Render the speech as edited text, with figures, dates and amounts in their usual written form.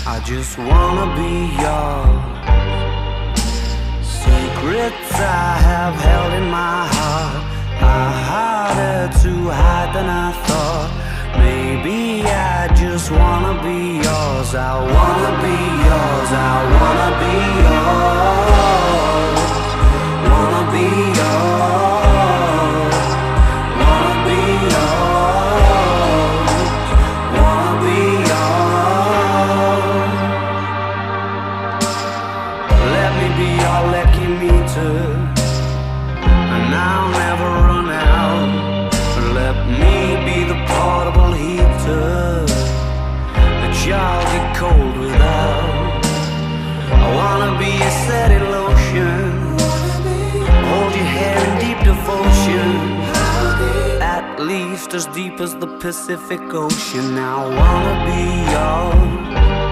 I just wanna be yours. Secrets I have held in my heart are harder to hide than I thought. Maybe I just wanna be yours. I wanna be yours. I wanna be yours. Wanna be yours. Wanna be yours. Wanna be yours. Let me be your lucky meter, and I'll never run out. Let me be the portable heater that y'all get cold without. I wanna be a setting lotion, hold your hair in deep devotion, at least as deep as the Pacific Ocean. I wanna be yours.